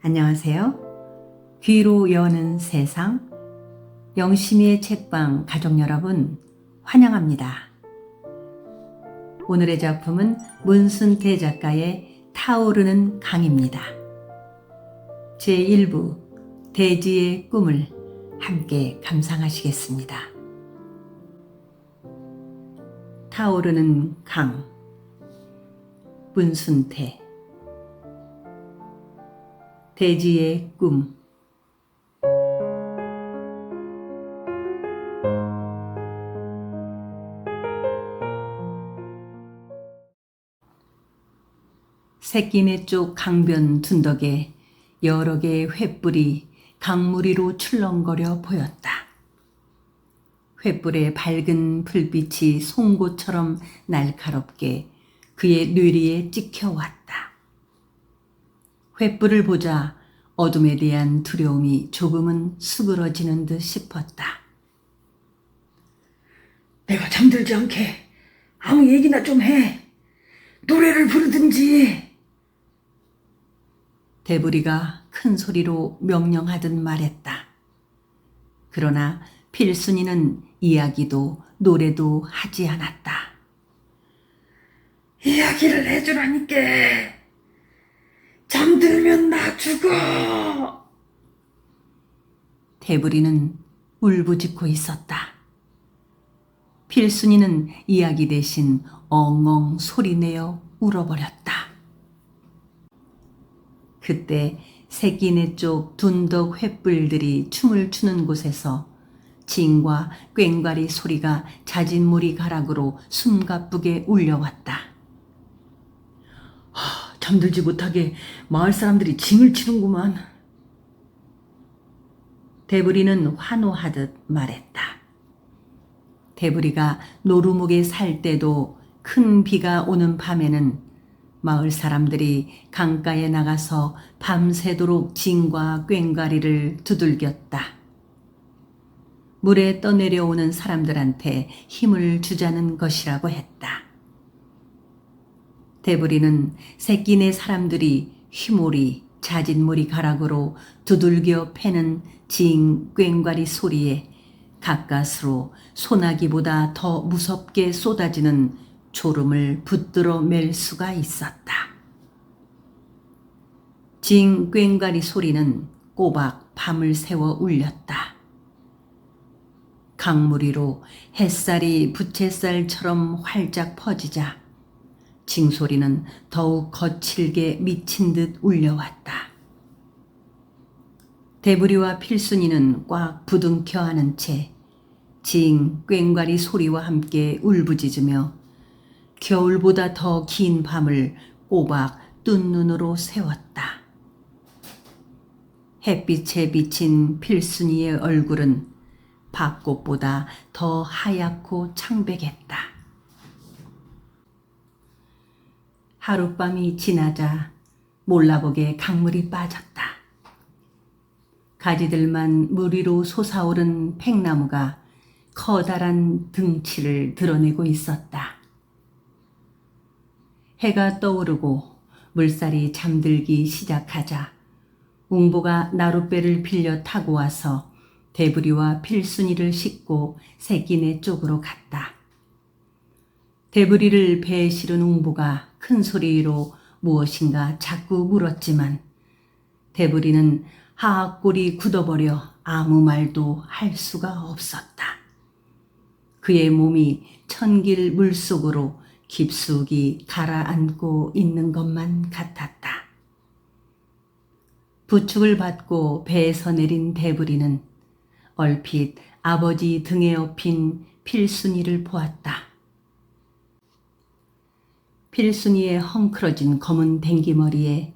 안녕하세요. 귀로 여는 세상, 영심이의 책방 가족 여러분 환영합니다. 오늘의 작품은 문순태 작가의 타오르는 강입니다. 제1부 대지의 꿈을 함께 감상하시겠습니다. 타오르는 강, 문순태. 대지의 꿈. 새끼네 쪽 강변 둔덕에 여러 개의 횃불이 강무리로 출렁거려 보였다. 횃불의 밝은 불빛이 송곳처럼 날카롭게 그의 뇌리에 찍혀왔다. 횃불을 보자 어둠에 대한 두려움이 조금은 수그러지는 듯 싶었다. 내가 잠들지 않게 아무 얘기나 좀 해. 노래를 부르든지. 대부리가 큰 소리로 명령하듯 말했다. 그러나 필순이는 이야기도 노래도 하지 않았다. 이야기를 해주라니까. 잠들면 나 죽어. 대부리는 울부짖고 있었다. 필순이는 이야기 대신 엉엉 소리내어 울어버렸다. 그때 새끼네 쪽 둔덕 횃불들이 춤을 추는 곳에서 징과 꽹과리 소리가 잦은 무리가락으로 숨가쁘게 울려왔다. 잠들지 못하게 마을 사람들이 징을 치는구만. 대부리는 환호하듯 말했다. 대부리가 노루묵에 살 때도 큰 비가 오는 밤에는 마을 사람들이 강가에 나가서 밤새도록 징과 꽹과리를 두들겼다. 물에 떠내려오는 사람들한테 힘을 주자는 것이라고 했다. 대부리는 새끼네 사람들이 휘몰이 잦은 머리가락으로 두들겨 패는 징 꽹과리 소리에 가까스로 소나기보다 더 무섭게 쏟아지는 졸음을 붙들어 맬 수가 있었다. 징 꽹과리 소리는 꼬박 밤을 새워 울렸다. 강무리로 햇살이 부채살처럼 활짝 퍼지자 징소리는 더욱 거칠게 미친 듯 울려왔다. 대부리와 필순이는 꽉 부둥켜 안은 채 징 꽹과리 소리와 함께 울부짖으며 겨울보다 더 긴 밤을 꼬박 뜬 눈으로 세웠다. 햇빛에 비친 필순이의 얼굴은 밭꽃보다 더 하얗고 창백했다. 하룻밤이 지나자 몰라보게 강물이 빠졌다. 가지들만 물 위로 솟아오른 팽나무가 커다란 등치를 드러내고 있었다. 해가 떠오르고 물살이 잠들기 시작하자 웅보가 나룻배를 빌려 타고 와서 대부리와 필순이를 싣고 새끼네 쪽으로 갔다. 대부리를 배에 실은 웅보가 큰 소리로 무엇인가 자꾸 물었지만 대부리는 하악골이 굳어버려 아무 말도 할 수가 없었다. 그의 몸이 천길 물속으로 깊숙이 가라앉고 있는 것만 같았다. 부축을 받고 배에서 내린 대부리는 얼핏 아버지 등에 업힌 필순이를 보았다. 필순이의 헝클어진 검은 댕기머리에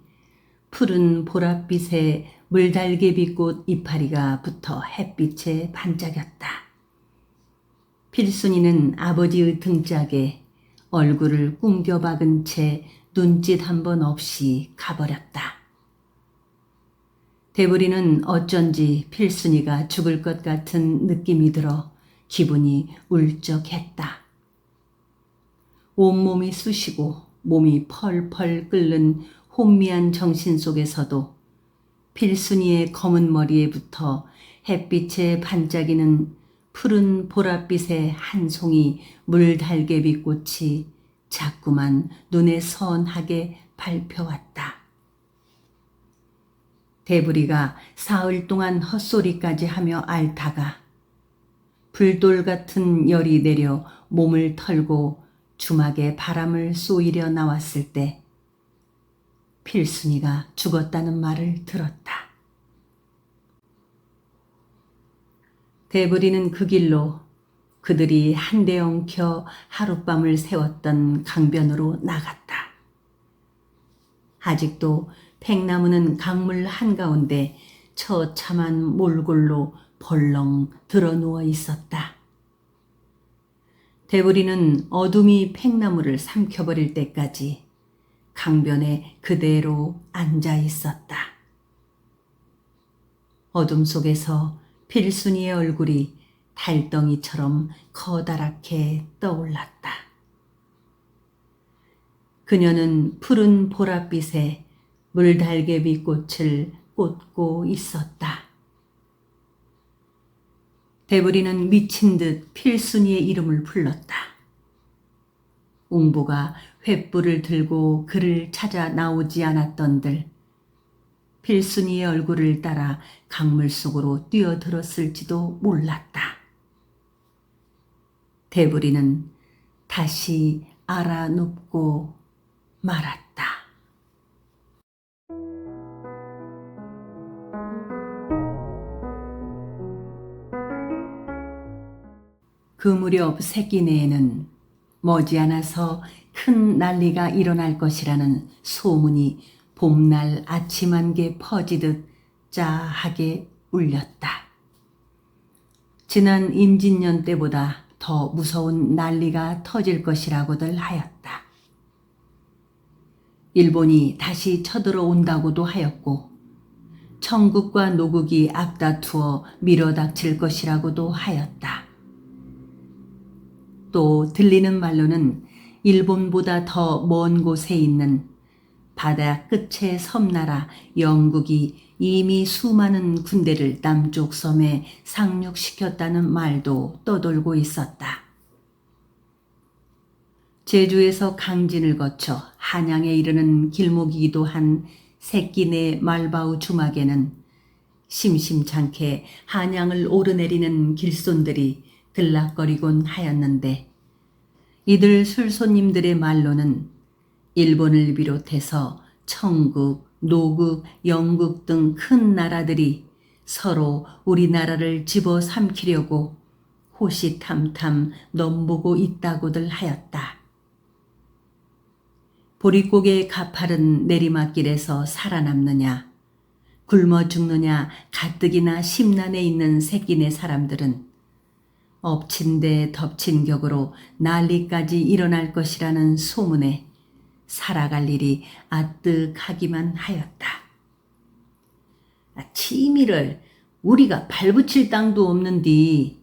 푸른 보랏빛의 물달개비꽃 이파리가 붙어 햇빛에 반짝였다. 필순이는 아버지의 등짝에 얼굴을 꿍겨박은 채 눈짓 한 번 없이 가버렸다. 대부리는 어쩐지 필순이가 죽을 것 같은 느낌이 들어 기분이 울적했다. 온몸이 쑤시고 몸이 펄펄 끓는 혼미한 정신 속에서도 필순이의 검은 머리에 붙어 햇빛에 반짝이는 푸른 보랏빛의 한 송이 물달개비 꽃이 자꾸만 눈에 선하게 밟혀왔다. 대부리가 사흘 동안 헛소리까지 하며 앓다가 불돌 같은 열이 내려 몸을 털고 주막에 바람을 쏘이려 나왔을 때 필순이가 죽었다는 말을 들었다. 대부리는 그 길로 그들이 한데 엉켜 하룻밤을 세웠던 강변으로 나갔다. 아직도 팽나무는 강물 한가운데 처참한 몰골로 벌렁 드러누워 있었다. 대부리는 어둠이 팽나무를 삼켜버릴 때까지 강변에 그대로 앉아 있었다. 어둠 속에서 필순이의 얼굴이 달덩이처럼 커다랗게 떠올랐다. 그녀는 푸른 보랏빛에 물달개비 꽃을 꽂고 있었다. 대부리는 미친 듯 필순이의 이름을 불렀다. 웅보가 횃불을 들고 그를 찾아 나오지 않았던들 필순이의 얼굴을 따라 강물 속으로 뛰어들었을지도 몰랐다. 대부리는 다시 알아눕고 말았다. 그 무렵 새끼네에는 머지않아서 큰 난리가 일어날 것이라는 소문이 봄날 아침 안개 퍼지듯 짜하게 울렸다. 지난 임진년 때보다 더 무서운 난리가 터질 것이라고들 하였다. 일본이 다시 쳐들어온다고도 하였고 청국과 노국이 앞다투어 밀어닥칠 것이라고도 하였다. 또 들리는 말로는 일본보다 더 먼 곳에 있는 바다 끝의 섬나라 영국이 이미 수많은 군대를 남쪽 섬에 상륙시켰다는 말도 떠돌고 있었다. 제주에서 강진을 거쳐 한양에 이르는 길목이기도 한 새끼네 말바우 주막에는 심심찮게 한양을 오르내리는 길손들이 들락거리곤 하였는데 이들 술손님들의 말로는 일본을 비롯해서 청국, 노국, 영국 등 큰 나라들이 서로 우리나라를 집어삼키려고 호시탐탐 넘보고 있다고들 하였다. 보릿고개 가파른 내리막길에서 살아남느냐, 굶어 죽느냐 가뜩이나 심란해 있는 새끼네 사람들은 엎친 데 덮친 격으로 난리까지 일어날 것이라는 소문에 살아갈 일이 아뜩하기만 하였다. 치미를 우리가 발붙일 땅도 없는디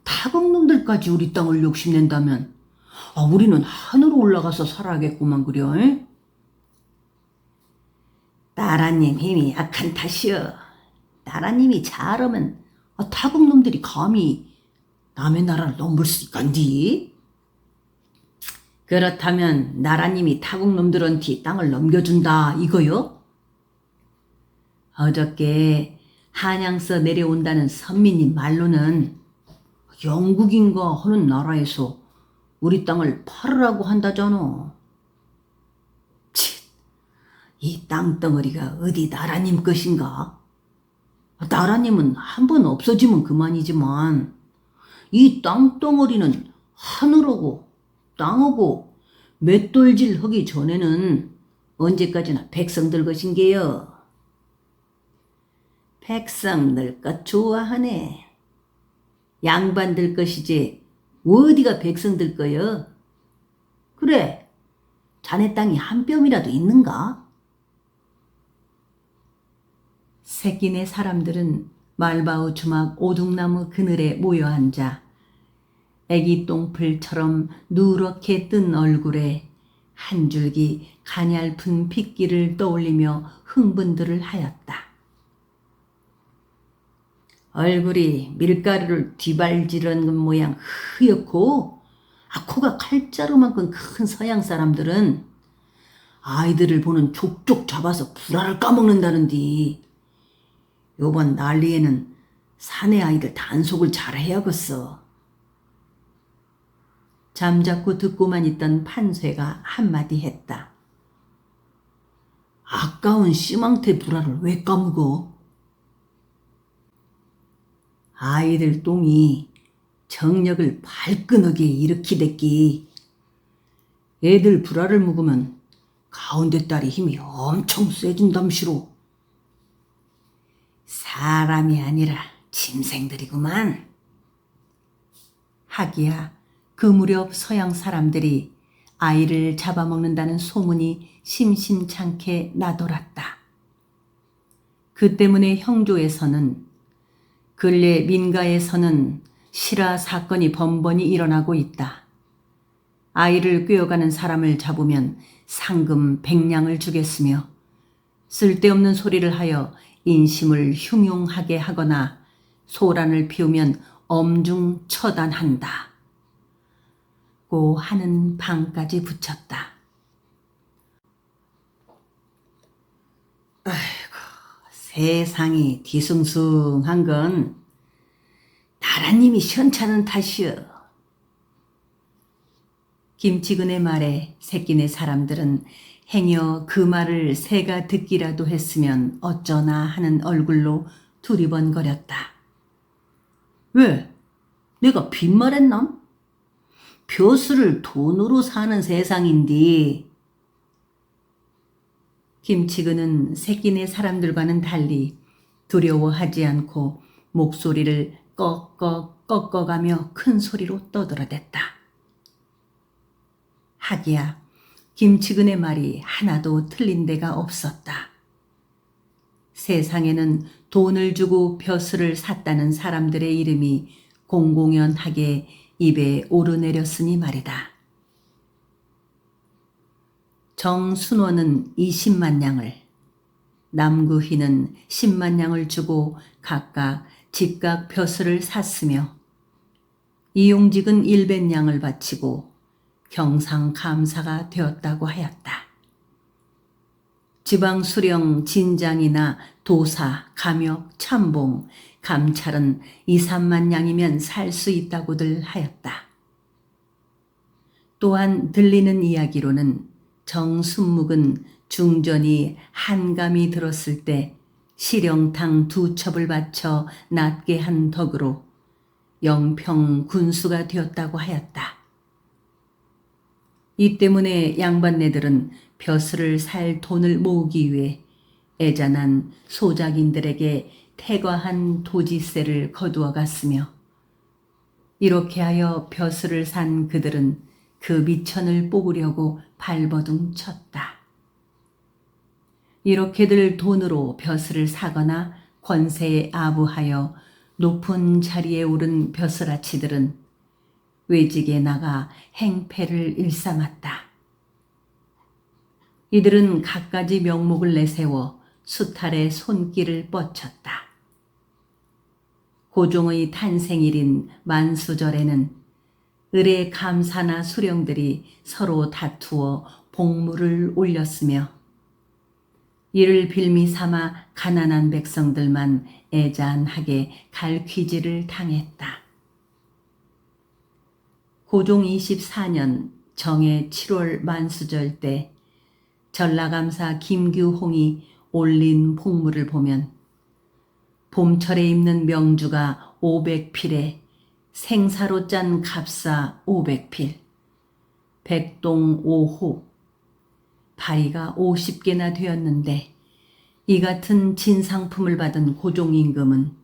타국놈들까지 우리 땅을 욕심낸다면 우리는 하늘로 올라가서 살아야겠구만 그려. 나라님 힘이 약한 탓이여. 나라님이 잘하면 타국놈들이 감히 남의 나라를 넘볼 수 있간디? 그렇다면 나라님이 타국놈들한테 땅을 넘겨준다 이거요? 어저께 한양서 내려온다는 선민님 말로는 영국인가 하는 나라에서 우리 땅을 팔으라고 한다잖아. 이 땅덩어리가 어디 나라님 것인가? 나라님은 한번 없어지면 그만이지만 이 땅덩어리는 하늘하고 땅하고 맷돌질 하기 전에는 언제까지나 백성들 것인게요. 백성들 것 좋아하네. 양반들 것이지 어디가 백성들 거여? 그래, 자네 땅이 한 뼘이라도 있는가? 새끼네 사람들은 말바우 주막 오둑나무 그늘에 모여 앉아 애기 똥풀처럼 누렇게 뜬 얼굴에 한 줄기 가냘픈 핏기를 떠올리며 흥분들을 하였다. 얼굴이 밀가루를 뒤발지른 모양 흐옇고 코가 칼자루만큼 큰 서양 사람들은 아이들을 보는 족족 잡아서 불알을 까먹는다는디. 요번 난리에는 사내 아이들 단속을 잘해야겠어. 잠자코 듣고만 있던 판쇠가 한마디 했다. 아까운 씨망태 불알을 왜 까먹어? 아이들 똥이 정력을 발끈하게 일으키댔기. 애들 불알을 묵으면 가운데 딸이 힘이 엄청 세진담시로. 사람이 아니라 짐승들이구만. 하기야 그 무렵 서양 사람들이 아이를 잡아먹는다는 소문이 심심찮게 나돌았다. 그 때문에 형조에서는 근래 민가에서는 실화 사건이 번번이 일어나고 있다. 아이를 꿰어가는 사람을 잡으면 상금 100냥을 주겠으며 쓸데없는 소리를 하여 인심을 흉흉하게 하거나 소란을 피우면 엄중 처단한다. 고 하는 방까지 붙였다. 아이고, 세상이 뒤숭숭한 건 나라님이 시원찮은 탓이여. 김치근의 말에 새끼네 사람들은 행여 그 말을 새가 듣기라도 했으면 어쩌나 하는 얼굴로 두리번거렸다. 왜? 내가 빈말했나? 벼슬을 돈으로 사는 세상인디. 김치근은 새끼네 사람들과는 달리 두려워하지 않고 목소리를 꺽꺽 꺾어가며 큰 소리로 떠들어댔다. 하기야 김치근의 말이 하나도 틀린 데가 없었다. 세상에는 돈을 주고 벼슬을 샀다는 사람들의 이름이 공공연하게 입에 오르내렸으니 말이다. 정순원은 20만 냥을, 남구희는 10만 냥을 주고 각각 집각 벼슬을 샀으며 이용직은 100냥을 바치고 경상감사가 되었다고 하였다. 지방수령 진장이나 도사, 감역, 참봉, 감찰은 2, 3만 냥이면 살 수 있다고들 하였다. 또한 들리는 이야기로는 정순묵은 중전이 한감이 들었을 때 시령탕 2첩을 바쳐 낫게 한 덕으로 영평 군수가 되었다고 하였다. 이 때문에 양반네들은 벼슬을 살 돈을 모으기 위해 애잔한 소작인들에게 태과한 도지세를 거두어 갔으며 이렇게 하여 벼슬을 산 그들은 그 미천을 뽑으려고 발버둥 쳤다. 이렇게들 돈으로 벼슬을 사거나 권세에 아부하여 높은 자리에 오른 벼슬아치들은 외직에 나가 행패를 일삼았다. 이들은 갖가지 명목을 내세워 수탈의 손길을 뻗쳤다. 고종의 탄생일인 만수절에는 을의 감사나 수령들이 서로 다투어 복물을 올렸으며 이를 빌미 삼아 가난한 백성들만 애잔하게 갈퀴질을 당했다. 고종 24년 정해 7월 만수절 때 전라감사 김규홍이 올린 복물을 보면 봄철에 입는 명주가 500필에 생사로 짠 갑사 500필, 백동 5호, 바리가 50개나 되었는데 이 같은 진상품을 받은 고종 임금은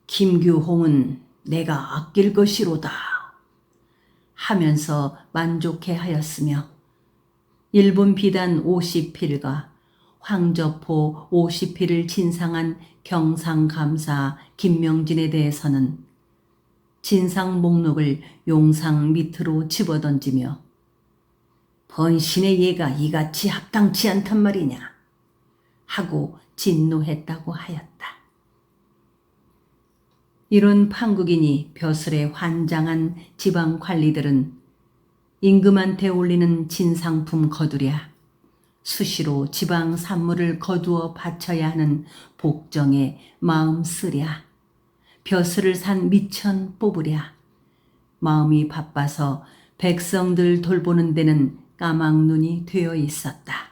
김규홍은 내가 아낄 것이로다 하면서 만족해 하였으며 일본 비단 50필과 황저포 50필을 진상한 경상감사 김명진에 대해서는 진상 목록을 용상 밑으로 집어던지며 번신의 예가 이같이 합당치 않단 말이냐 하고 진노했다고 하였다. 이런 판국이니 벼슬에 환장한 지방 관리들은 임금한테 올리는 진상품 거두랴, 수시로 지방 산물을 거두어 바쳐야 하는 복정에 마음 쓰랴, 벼슬을 산 미천 뽑으랴, 마음이 바빠서 백성들 돌보는 데는 까막눈이 되어 있었다.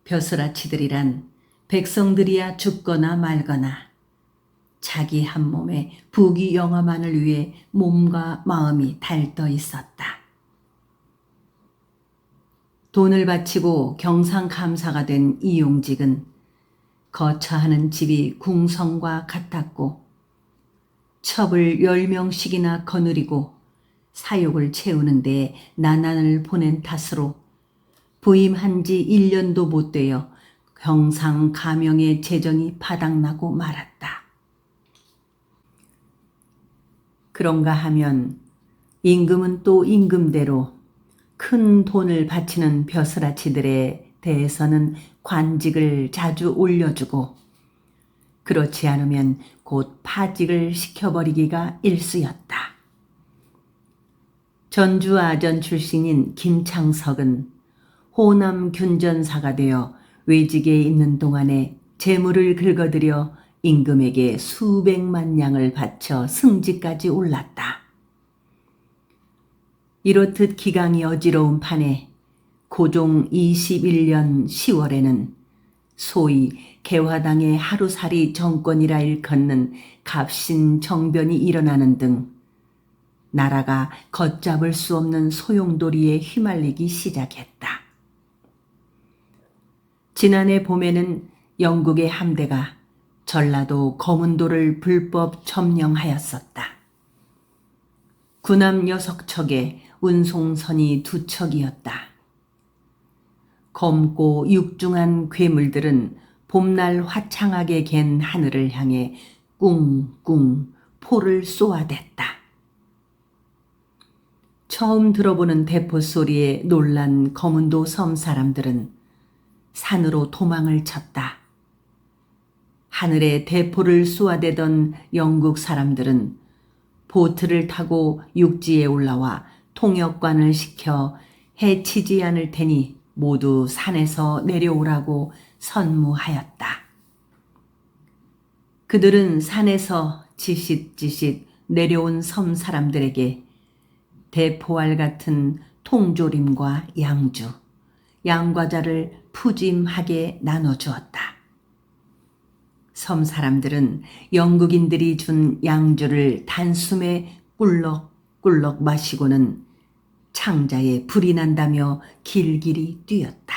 벼슬아치들이란 백성들이야 죽거나 말거나 자기 한 몸에 부귀 영화만을 위해 몸과 마음이 달떠 있었다. 돈을 바치고 경상감사가 된 이용직은 거처하는 집이 궁성과 같았고 첩을 10명씩이나 거느리고 사욕을 채우는 데 나난을 보낸 탓으로 부임한 지 1년도 못 되어 경상가명의 재정이 바닥나고 말았다. 그런가 하면 임금은 또 임금대로 큰 돈을 바치는 벼슬아치들에 대해서는 관직을 자주 올려주고 그렇지 않으면 곧 파직을 시켜버리기가 일쑤였다. 전주 아전 출신인 김창석은 호남 균전사가 되어 외직에 있는 동안에 재물을 긁어들여 임금에게 수백만 냥을 바쳐 승지까지 올랐다. 이렇듯 기강이 어지러운 판에 고종 21년 10월에는 소위 개화당의 하루살이 정권이라 일컫는 갑신정변이 일어나는 등 나라가 걷잡을 수 없는 소용돌이에 휘말리기 시작했다. 지난해 봄에는 영국의 함대가 전라도 거문도를 불법 점령하였었다. 군함 6척에 운송선이 2척이었다. 검고 육중한 괴물들은 봄날 화창하게 갠 하늘을 향해 꿍꿍 포를 쏘아댔다. 처음 들어보는 대포 소리에 놀란 거문도 섬 사람들은 산으로 도망을 쳤다. 하늘에 대포를 쏘아대던 영국 사람들은 보트를 타고 육지에 올라와 통역관을 시켜 해치지 않을 테니 모두 산에서 내려오라고 선무하였다. 그들은 산에서 지싯지싯 내려온 섬 사람들에게 대포알 같은 통조림과 양주, 양과자를 푸짐하게 나눠주었다. 섬 사람들은 영국인들이 준 양주를 단숨에 꿀럭꿀럭 마시고는 창자에 불이 난다며 길길이 뛰었다.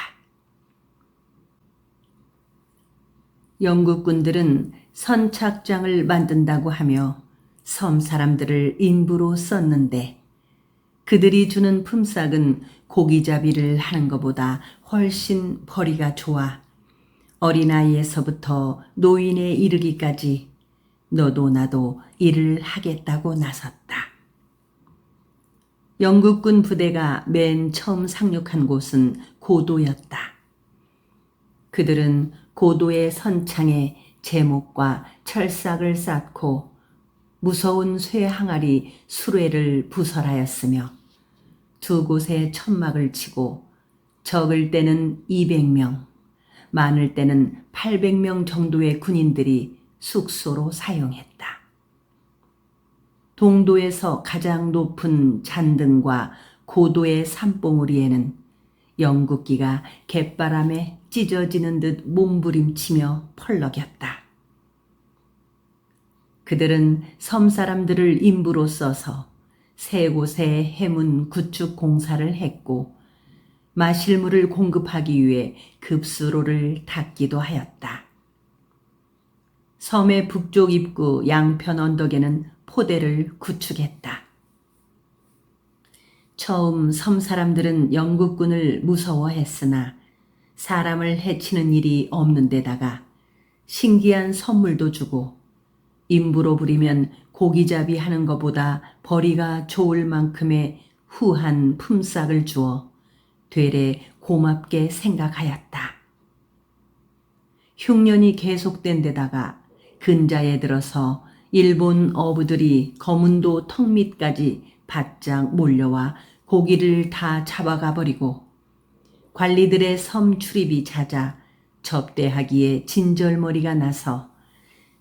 영국군들은 선착장을 만든다고 하며 섬 사람들을 인부로 썼는데 그들이 주는 품삯은 고기잡이를 하는 것보다 훨씬 벌이가 좋아 어린아이에서부터 노인에 이르기까지 너도 나도 일을 하겠다고 나섰다. 영국군 부대가 맨 처음 상륙한 곳은 고도였다. 그들은 고도의 선창에 제목과 철삭을 쌓고 무서운 쇠 항아리 수레를 부설하였으며 두 곳에 천막을 치고 적을 때는 200명, 많을 때는 800명 정도의 군인들이 숙소로 사용했다. 동도에서 가장 높은 잔등과 고도의 산봉우리에는 영국기가 갯바람에 찢어지는 듯 몸부림치며 펄럭였다. 그들은 섬 사람들을 인부로 써서 세 곳에 해문 구축 공사를 했고 마실 물을 공급하기 위해 급수로를 닦기도 하였다. 섬의 북쪽 입구 양편 언덕에는 포대를 구축했다. 처음 섬 사람들은 영국군을 무서워했으나 사람을 해치는 일이 없는 데다가 신기한 선물도 주고 인부로 부리면 고기잡이 하는 것보다 벌이가 좋을 만큼의 후한 품삯을 주어 되레 고맙게 생각하였다. 흉년이 계속된 데다가 근자에 들어서 일본 어부들이 거문도 턱 밑까지 바짝 몰려와 고기를 다 잡아가 버리고 관리들의 섬 출입이 잦아 접대하기에 진절머리가 나서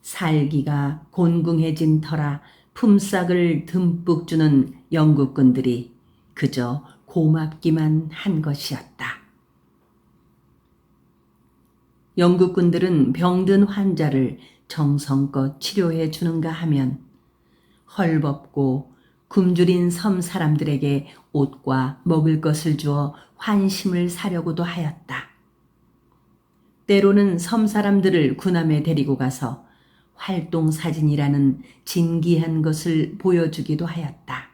살기가 곤궁해진 터라 품삯을 듬뿍 주는 영국군들이 그저 고맙기만 한 것이었다. 영국군들은 병든 환자를 정성껏 치료해 주는가 하면 헐벗고 굶주린 섬 사람들에게 옷과 먹을 것을 주어 환심을 사려고도 하였다. 때로는 섬 사람들을 군함에 데리고 가서 활동사진이라는 진기한 것을 보여주기도 하였다.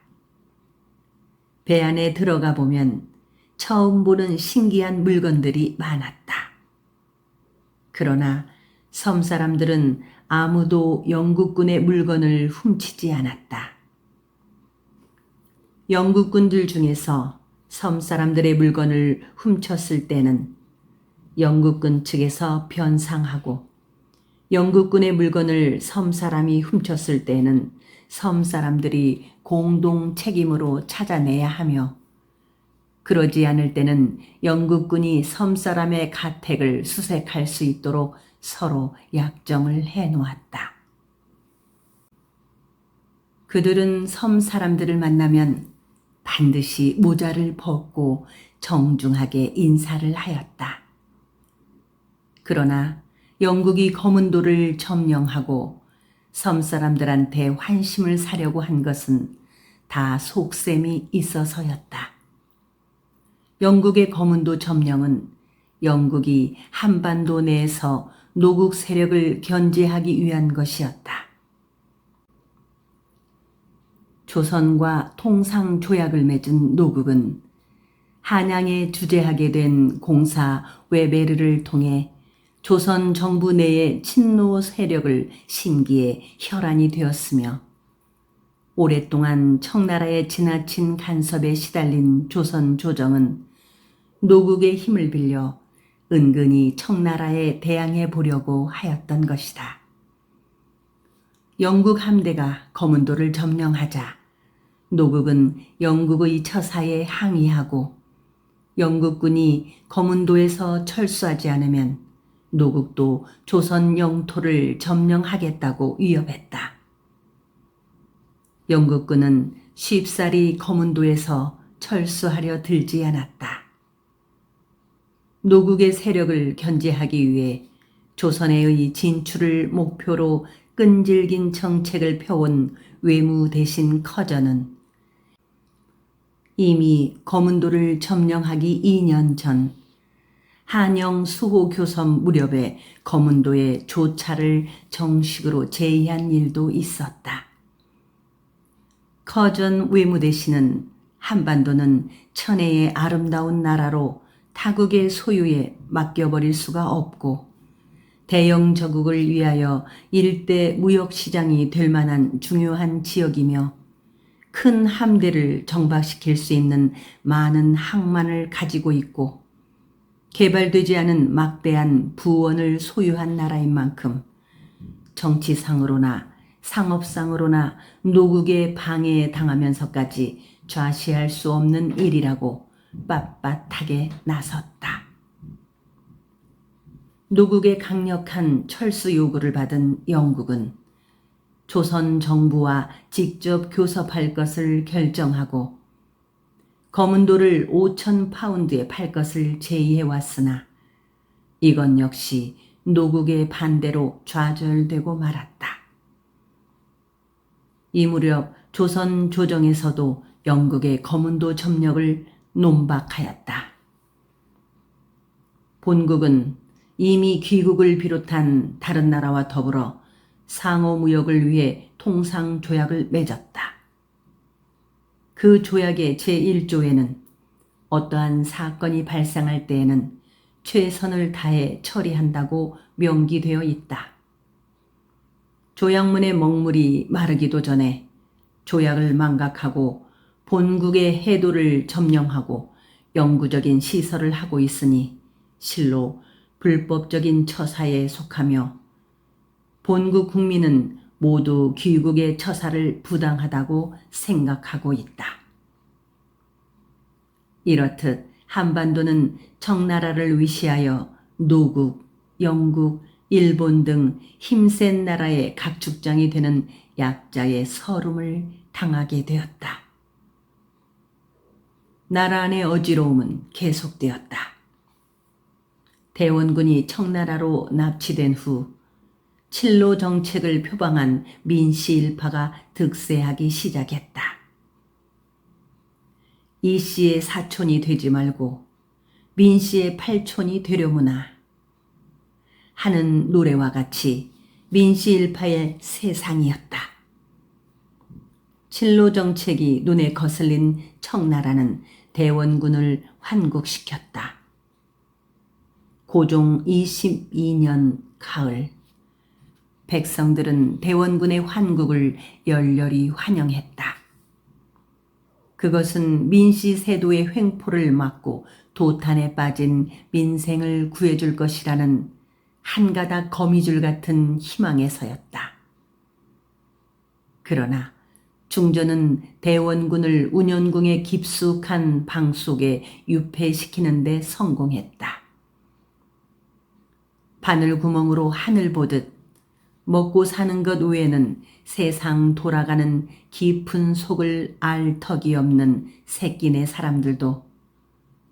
배 안에 들어가 보면 처음 보는 신기한 물건들이 많았다. 그러나 섬 사람들은 아무도 영국군의 물건을 훔치지 않았다. 영국군들 중에서 섬 사람들의 물건을 훔쳤을 때는 영국군 측에서 변상하고 영국군의 물건을 섬 사람이 훔쳤을 때는 섬 사람들이 공동 책임으로 찾아내야 하며 그러지 않을 때는 영국군이 섬 사람의 가택을 수색할 수 있도록 서로 약정을 해놓았다. 그들은 섬 사람들을 만나면 반드시 모자를 벗고 정중하게 인사를 하였다. 그러나 영국이 거문도를 점령하고 섬 사람들한테 환심을 사려고 한 것은 다 속셈이 있어서였다. 영국의 거문도 점령은 영국이 한반도 내에서 노국 세력을 견제하기 위한 것이었다. 조선과 통상 조약을 맺은 노국은 한양에 주재하게 된 공사 웨베르를 통해 조선 정부 내의 친노 세력을 심기에 혈안이 되었으며 오랫동안 청나라의 지나친 간섭에 시달린 조선 조정은 노국의 힘을 빌려 은근히 청나라에 대항해 보려고 하였던 것이다. 영국 함대가 거문도를 점령하자 노국은 영국의 처사에 항의하고 영국군이 거문도에서 철수하지 않으면 노국도 조선 영토를 점령하겠다고 위협했다. 영국군은 쉽사리 거문도에서 철수하려 들지 않았다. 노국의 세력을 견제하기 위해 조선의 진출을 목표로 끈질긴 정책을 펴온 외무 대신 커전은 이미 거문도를 점령하기 2년 전 한영 수호 교섭 무렵에 거문도의 조차를 정식으로 제의한 일도 있었다. 커전 외무대신은 한반도는 천혜의 아름다운 나라로 타국의 소유에 맡겨버릴 수가 없고 대영 저국을 위하여 일대 무역시장이 될 만한 중요한 지역이며 큰 함대를 정박시킬 수 있는 많은 항만을 가지고 있고 개발되지 않은 막대한 부원을 소유한 나라인 만큼 정치상으로나 상업상으로나 노국의 방해에 당하면서까지 좌시할 수 없는 일이라고 빳빳하게 나섰다. 노국의 강력한 철수 요구를 받은 영국은 조선 정부와 직접 교섭할 것을 결정하고 거문도를 5천 파운드에 팔 것을 제의해 왔으나 이건 역시 노국의 반대로 좌절되고 말았다. 이 무렵 조선 조정에서도 영국의 거문도 점령을 논박하였다. 본국은 이미 귀국을 비롯한 다른 나라와 더불어 상호무역을 위해 통상조약을 맺었다. 그 조약의 제1조에는 어떠한 사건이 발생할 때에는 최선을 다해 처리한다고 명기되어 있다. 조약문의 먹물이 마르기도 전에 조약을 망각하고 본국의 해도를 점령하고 영구적인 시설을 하고 있으니 실로 불법적인 처사에 속하며 본국 국민은 모두 귀국의 처사를 부당하다고 생각하고 있다. 이렇듯 한반도는 청나라를 위시하여 노국, 영국, 일본 등 힘센 나라의 각축장이 되는 약자의 서름을 당하게 되었다. 나라 안의 어지러움은 계속되었다. 대원군이 청나라로 납치된 후 칠로 정책을 표방한 민씨 일파가 득세하기 시작했다. 이 씨의 사촌이 되지 말고 민씨의 팔촌이 되려무나 하는 노래와 같이 민씨 일파의 세상이었다. 칠로 정책이 눈에 거슬린 청나라는 대원군을 환국시켰다. 고종 22년 가을, 백성들은 대원군의 환국을 열렬히 환영했다. 그것은 민씨 세도의 횡포를 막고 도탄에 빠진 민생을 구해줄 것이라는 한 가닥 거미줄 같은 희망에서였다. 그러나 중전은 대원군을 운현궁의 깊숙한 방 속에 유폐시키는 데 성공했다. 바늘구멍으로 하늘 보듯 먹고 사는 것 외에는 세상 돌아가는 깊은 속을 알 턱이 없는 새끼네 사람들도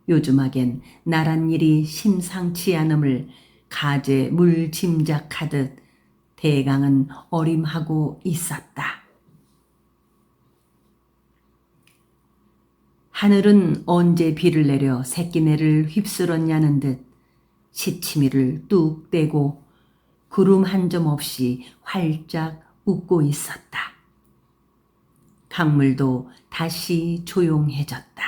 요즘하겐 나란 일이 심상치 않음을 가재 물 짐작하듯 대강은 어림하고 있었다. 하늘은 언제 비를 내려 새끼네를 휩쓸었냐는 듯 시치미를 뚝 떼고 구름 한 점 없이 활짝 웃고 있었다. 강물도 다시 조용해졌다.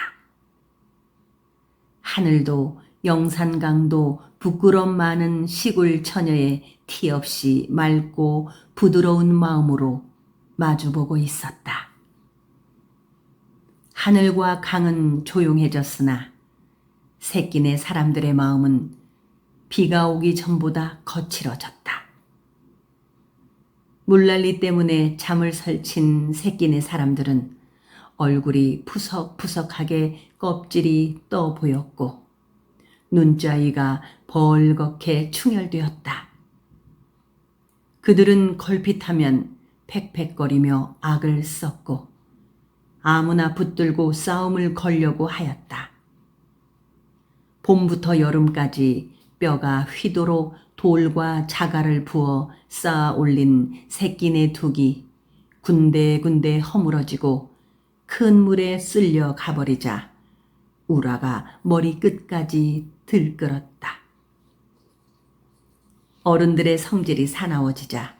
하늘도 영산강도 부끄럼 많은 시골 처녀의 티 없이 맑고 부드러운 마음으로 마주보고 있었다. 하늘과 강은 조용해졌으나 새끼네 사람들의 마음은 비가 오기 전보다 거칠어졌다. 물난리 때문에 잠을 설친 새끼네 사람들은 얼굴이 푸석푸석하게 껍질이 떠 보였고 눈자위가 벌겋게 충혈되었다. 그들은 걸핏하면 팩팩거리며 악을 썼고 아무나 붙들고 싸움을 걸려고 하였다. 봄부터 여름까지 뼈가 휘도록 돌과 자갈을 부어 쌓아 올린 새끼네 둑이 군데군데 허물어지고 큰 물에 쓸려 가버리자 우라가 머리 끝까지 들끓었다. 어른들의 성질이 사나워지자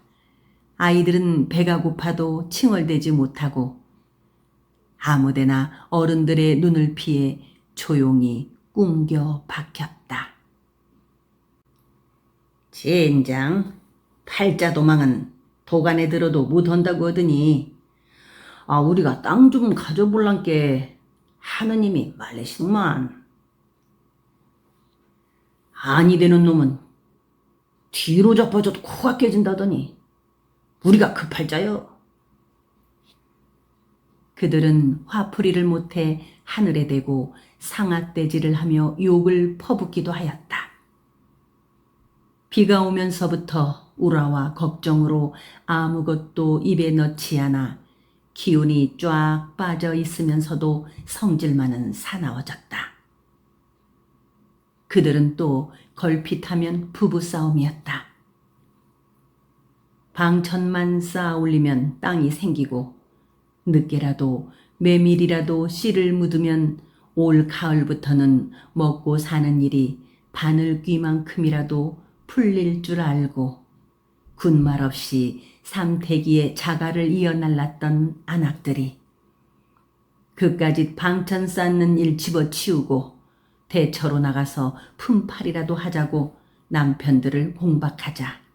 아이들은 배가 고파도 칭얼대지 못하고 아무데나 어른들의 눈을 피해 조용히 꿍겨 박혔다. 젠장, 팔자 도망은 도간에 들어도 못한다고 하더니 우리가 땅 좀 가져볼란께 하느님이 말레시구만. 아니 되는 놈은 뒤로 자빠져도 코가 깨진다더니 우리가 그 팔자요. 그들은 화풀이를 못해 하늘에 대고 상악대질을 하며 욕을 퍼붓기도 하였다. 비가 오면서부터 우라와 걱정으로 아무것도 입에 넣지 않아 기운이 쫙 빠져 있으면서도 성질만은 사나워졌다. 그들은 또 걸핏하면 부부싸움이었다. 방천만 쌓아 올리면 땅이 생기고 늦게라도 메밀이라도 씨를 묻으면 올 가을부터는 먹고 사는 일이 바늘귀만큼이라도 풀릴 줄 알고 군말 없이 삼태기에 자갈을 이어날랐던 안악들이 그까짓 방천 쌓는 일 집어치우고 대처로 나가서 품팔이라도 하자고 남편들을 공박하자.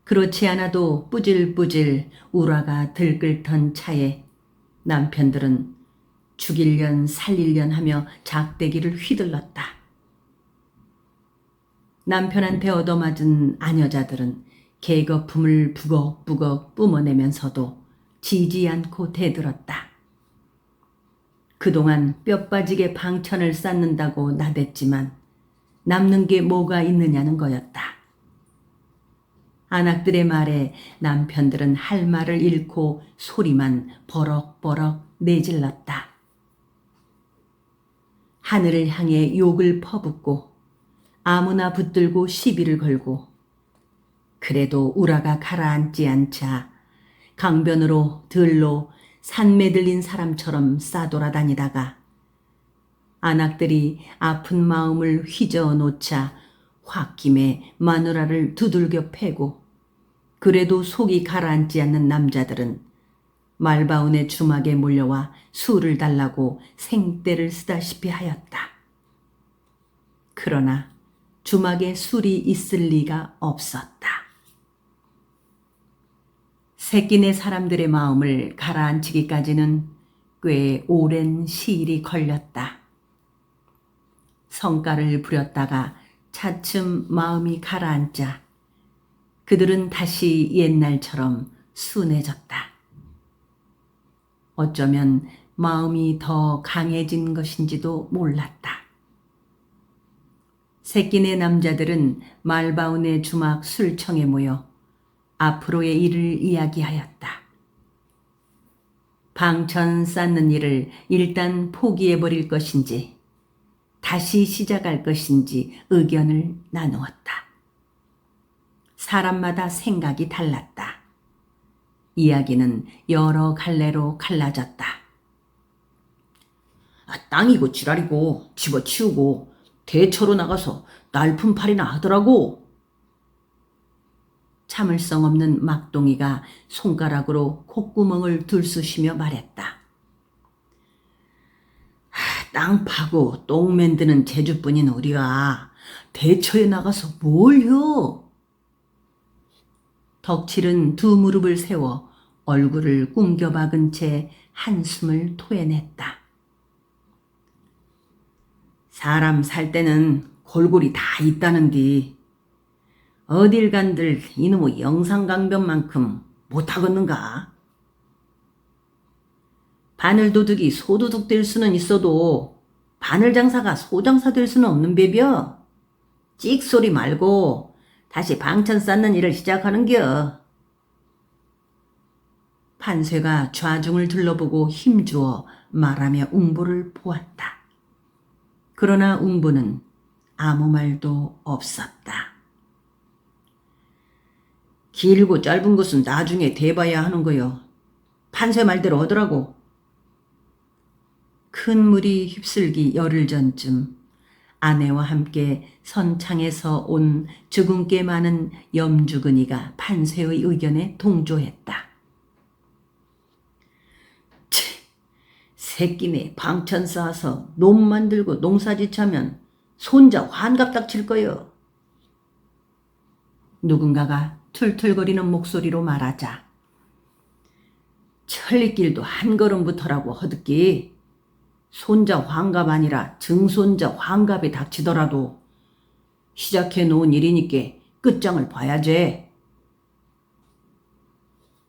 그렇지 않아도 뿌질뿌질 우라가 들끓던 차에 남편들은 죽일련 살릴련 하며 작대기를 휘둘렀다. 남편한테 얻어맞은 아녀자들은 계거품을 부걱부걱 뿜어내면서도 지지 않고 대들었다. 그동안 뼈 빠지게 방천을 쌓는다고 나댔지만 남는 게 뭐가 있느냐는 거였다. 아낙들의 말에 남편들은 할 말을 잃고 소리만 버럭버럭 내질렀다. 하늘을 향해 욕을 퍼붓고 아무나 붙들고 시비를 걸고 그래도 우라가 가라앉지 않자 강변으로 들로 산매 들린 사람처럼 싸돌아다니다가 아낙들이 아픈 마음을 휘저어 놓자 홧김에 마누라를 두들겨 패고 그래도 속이 가라앉지 않는 남자들은 말바운의 주막에 몰려와 술을 달라고 생떼를 쓰다시피 하였다. 그러나 주막에 술이 있을 리가 없었다. 새끼네 사람들의 마음을 가라앉히기까지는 꽤 오랜 시일이 걸렸다. 성가를 부렸다가 차츰 마음이 가라앉자 그들은 다시 옛날처럼 순해졌다. 어쩌면 마음이 더 강해진 것인지도 몰랐다. 새끼네 남자들은 말바운의 주막 술청에 모여 앞으로의 일을 이야기하였다. 방천 쌓는 일을 일단 포기해버릴 것인지 다시 시작할 것인지 의견을 나누었다. 사람마다 생각이 달랐다. 이야기는 여러 갈래로 갈라졌다. 땅이고 지랄이고 집어치우고 대처로 나가서 날품팔이나 하더라고. 참을성 없는 막동이가 손가락으로 콧구멍을 들쑤시며 말했다. 땅 파고 똥 만드는 재주뿐인 우리가 대처에 나가서 뭘 혀? 덕칠은 두 무릎을 세워 얼굴을 꿍겨박은 채 한숨을 토해냈다. 사람 살 때는 골골이 다 있다는디 어딜 간들 이놈의 영상강변만큼 못하겠는가? 바늘도둑이 소도둑 될 수는 있어도 바늘장사가 소장사 될 수는 없는 배벼. 찍소리 말고 다시 방천 쌓는 일을 시작하는겨. 판쇠가 좌중을 둘러보고 힘주어 말하며 웅보를 보았다. 그러나 웅보는 아무 말도 없었다. 길고 짧은 것은 나중에 대봐야 하는 거요. 판쇠 말대로 하더라고. 큰 물이 휩쓸기 열흘 전쯤 아내와 함께 선창에서 온 주근깨 많은 염주근이가 판쇠의 의견에 동조했다. 새끼네 방천 쌓아서 놈 만들고 농사짓자면 손자 환갑 닥칠 거요. 누군가가 툴툴거리는 목소리로 말하자 천리길도 한 걸음부터라고 허듣기 손자 환갑 아니라 증손자 환갑에 닥치더라도 시작해 놓은 일이니까 끝장을 봐야지.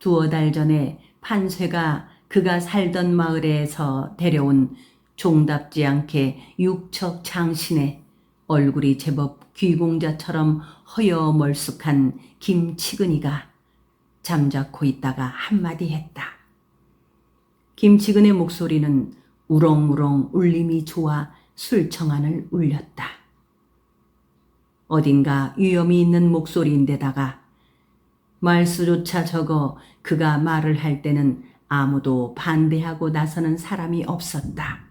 두어 달 전에 판쇠가 그가 살던 마을에서 데려온 종답지 않게 육척 장신의 얼굴이 제법 귀공자처럼 허여멀쑥한 김치근이가 잠자코 있다가 한마디 했다. 김치근의 목소리는 우렁우렁 울림이 좋아 술청안을 울렸다. 어딘가 위험이 있는 목소리인데다가 말수조차 적어 그가 말을 할 때는 아무도 반대하고 나서는 사람이 없었다.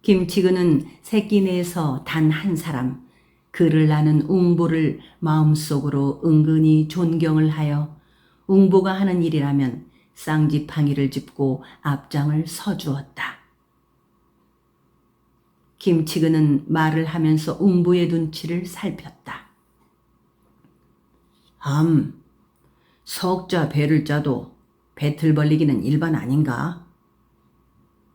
김치근은 새끼 내에서 단 한 사람, 그를 아는 웅보를 마음속으로 은근히 존경을 하여 웅보가 하는 일이라면 쌍지팡이를 짚고 앞장을 서주었다. 김치근은 말을 하면서 웅보의 눈치를 살폈다. 석자 배를 짜도 배틀 벌리기는 일반 아닌가?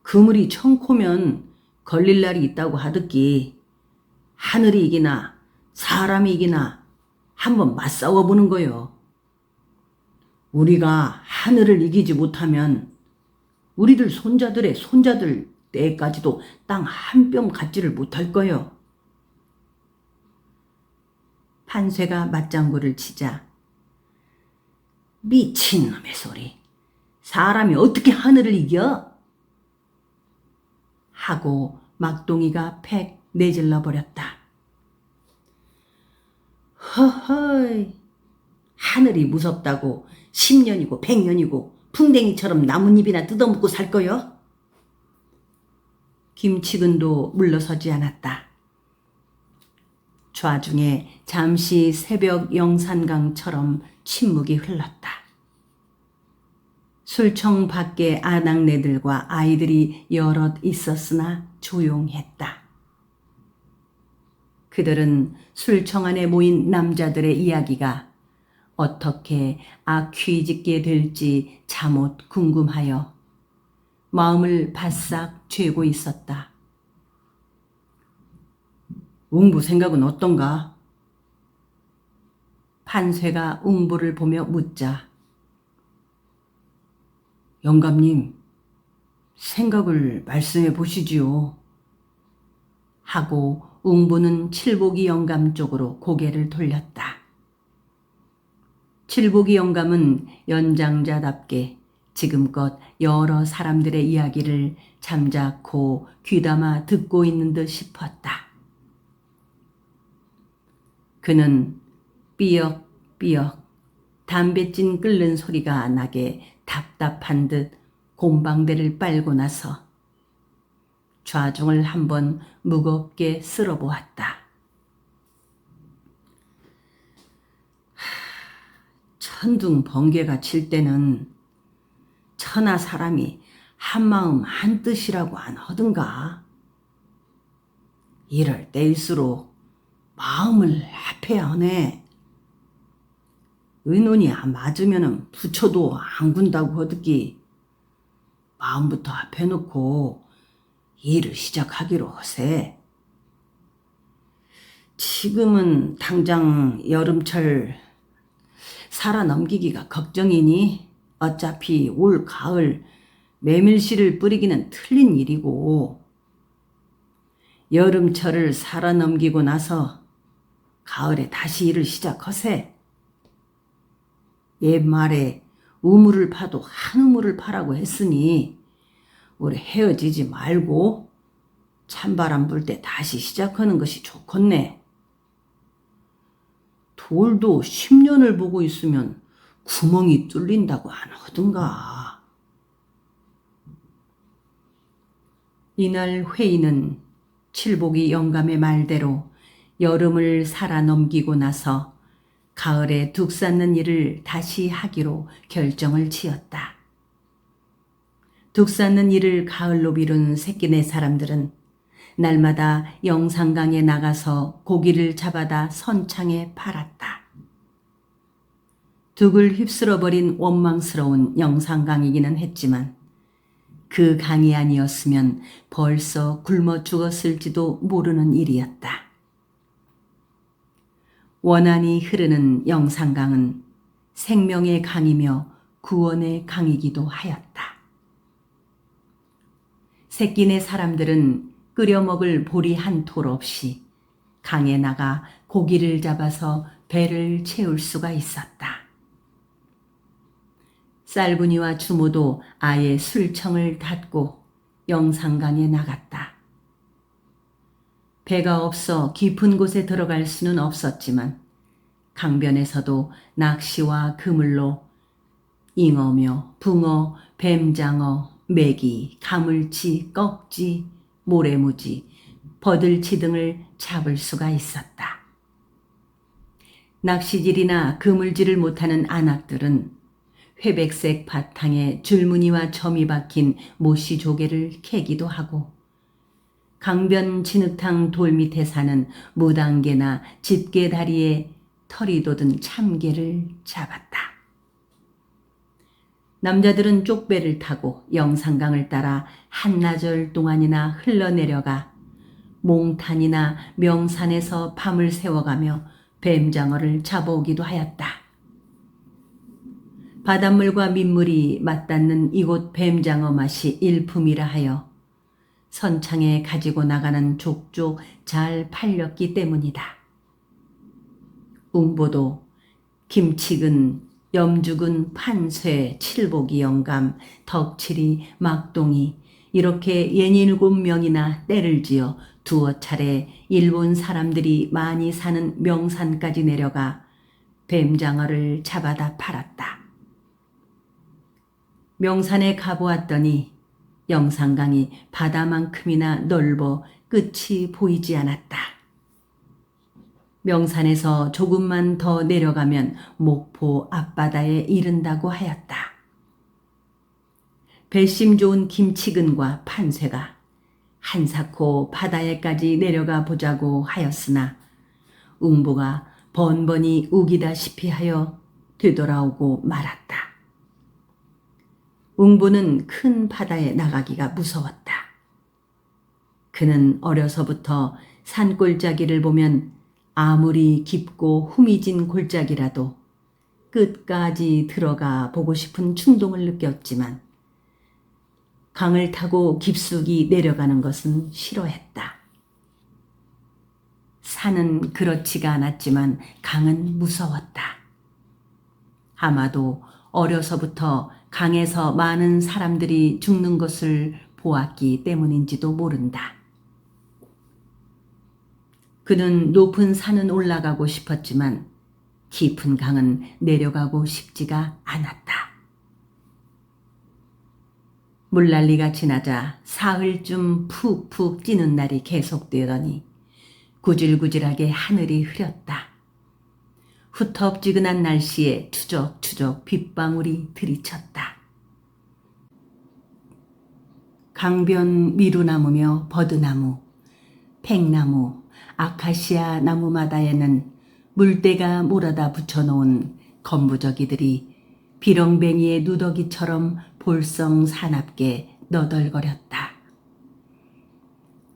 그물이 청코면 걸릴 날이 있다고 하듯기 하늘이 이기나 사람이 이기나 한번 맞싸워 보는 거요. 우리가 하늘을 이기지 못하면 우리들 손자들의 손자들 때까지도 땅 한 뼘 갖지를 못할 거요. 판쇠가 맞장구를 치자 미친놈의 소리. 사람이 어떻게 하늘을 이겨? 하고 막동이가 팩 내질러 버렸다. 허허이, 하늘이 무섭다고 10년이고 100년이고 풍뎅이처럼 나뭇잎이나 뜯어먹고 살 거요? 김치근도 물러서지 않았다. 좌중에 잠시 새벽 영산강처럼 침묵이 흘렀다. 술청 밖에 아낙네들과 아이들이 여럿 있었으나 조용했다. 그들은 술청 안에 모인 남자들의 이야기가 어떻게 악휘짓게 될지 잠옷 궁금하여 마음을 바싹 죄고 있었다. 웅부 생각은 어떤가? 판쇠가 웅부를 보며 묻자 영감님, 생각을 말씀해 보시지요. 하고 웅부는 칠복이 영감 쪽으로 고개를 돌렸다. 칠복이 영감은 연장자답게 지금껏 여러 사람들의 이야기를 잠자코 귀담아 듣고 있는 듯 싶었다. 그는 삐역삐역 담뱃진 끓는 소리가 나게 답답한 듯 곰방대를 빨고 나서 좌중을 한번 무겁게 쓸어보았다. 천둥 번개가 칠 때는 천하 사람이 한마음 한뜻이라고 안 하든가. 이럴 때일수록 마음을 합해야 하네. 의논이 안 맞으면 부처도 안 군다고 하듯이 마음부터 합해놓고 일을 시작하기로 하세. 지금은 당장 여름철 살아넘기기가 걱정이니 어차피 올 가을 메밀씨를 뿌리기는 틀린 일이고 여름철을 살아넘기고 나서 가을에 다시 일을 시작하세. 옛말에 우물을 파도 한 우물을 파라고 했으니 우리 헤어지지 말고 찬바람 불 때 다시 시작하는 것이 좋겠네. 돌도 10년을 보고 있으면 구멍이 뚫린다고 안 하든가. 이날 회의는 칠복이 영감의 말대로 여름을 살아넘기고 나서 가을에 둑 쌓는 일을 다시 하기로 결정을 지었다. 둑 쌓는 일을 가을로 미룬 새끼네 사람들은 날마다 영산강에 나가서 고기를 잡아다 선창에 팔았다. 둑을 휩쓸어버린 원망스러운 영산강이기는 했지만 그 강이 아니었으면 벌써 굶어 죽었을지도 모르는 일이었다. 원한이 흐르는 영산강은 생명의 강이며 구원의 강이기도 하였다. 새끼네 사람들은 끓여 먹을 보리 한 톨 없이 강에 나가 고기를 잡아서 배를 채울 수가 있었다. 쌀분이와 주모도 아예 술청을 닫고 영산강에 나갔다. 배가 없어 깊은 곳에 들어갈 수는 없었지만 강변에서도 낚시와 그물로 잉어며 붕어, 뱀장어, 메기, 가물치, 꺽지, 모래무지, 버들치 등을 잡을 수가 있었다. 낚시질이나 그물질을 못하는 안악들은 회백색 바탕에 줄무늬와 점이 박힌 모시 조개를 캐기도 하고 강변 진흙탕 돌 밑에 사는 무당개나 집게 다리에 털이 돋은 참개를 잡았다. 남자들은 쪽배를 타고 영산강을 따라 한나절 동안이나 흘러내려가 몽탄이나 명산에서 밤을 새워가며 뱀장어를 잡아오기도 하였다. 바닷물과 민물이 맞닿는 이곳 뱀장어 맛이 일품이라 하여 선창에 가지고 나가는 족족 잘 팔렸기 때문이다. 웅보도 김치근, 염죽은, 판쇠, 칠복이 영감, 덕칠이, 막동이 이렇게 67명이나 떼를 지어 두어 차례 일본 사람들이 많이 사는 명산까지 내려가 뱀장어를 잡아다 팔았다. 명산에 가보았더니 영산강이 바다만큼이나 넓어 끝이 보이지 않았다. 명산에서 조금만 더 내려가면 목포 앞바다에 이른다고 하였다. 배심 좋은 김치근과 판쇠가 한사코 바다에까지 내려가 보자고 하였으나 웅보가 번번이 우기다시피 하여 되돌아오고 말았다. 웅보는 큰 바다에 나가기가 무서웠다. 그는 어려서부터 산골짜기를 보면 아무리 깊고 후미진 골짜기라도 끝까지 들어가 보고 싶은 충동을 느꼈지만 강을 타고 깊숙이 내려가는 것은 싫어했다. 산은 그렇지가 않았지만 강은 무서웠다. 아마도 어려서부터 강에서 많은 사람들이 죽는 것을 보았기 때문인지도 모른다. 그는 높은 산은 올라가고 싶었지만 깊은 강은 내려가고 싶지가 않았다. 물난리가 지나자 사흘쯤 푹푹 찌는 날이 계속되더니 구질구질하게 하늘이 흐렸다. 후텁지근한 날씨에 추적추적 빗방울이 들이쳤다. 강변 미루나무며 버드나무, 팽나무, 아카시아 나무마다에는 물때가 몰아다 붙여놓은 건부저기들이 비렁뱅이의 누더기처럼 볼썽사납게 너덜거렸다.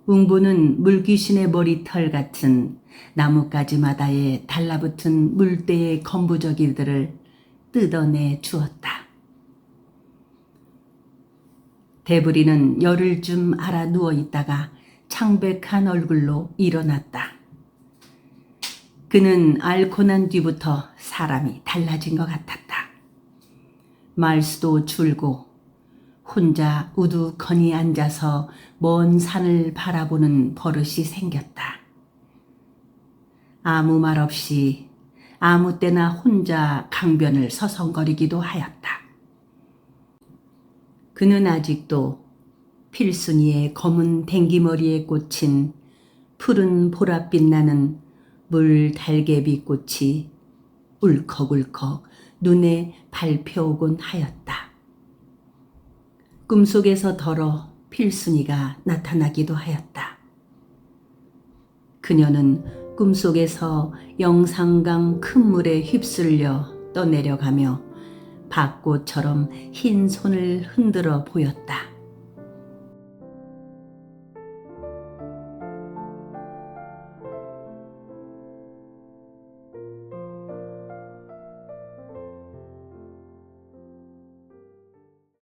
웅보는 물귀신의 머리털 같은 나뭇가지마다에 달라붙은 물때의 건부저기들을 뜯어내 주었다. 대부리는 열흘쯤 알아 누워있다가 창백한 얼굴로 일어났다. 그는 앓고 난 뒤부터 사람이 달라진 것 같았다. 말수도 줄고 혼자 우두커니 앉아서 먼 산을 바라보는 버릇이 생겼다. 아무 말 없이 아무 때나 혼자 강변을 서성거리기도 하였다. 그는 아직도 필순이의 검은 댕기머리에 꽂힌 푸른 보랏빛 나는 물 달개비 꽃이 울컥울컥 눈에 밟혀오곤 하였다. 꿈속에서 덜어 필순이가 나타나기도 하였다. 그녀는 꿈속에서 영산강 큰 물에 휩쓸려 떠내려가며 밭꽃처럼 흰 손을 흔들어 보였다.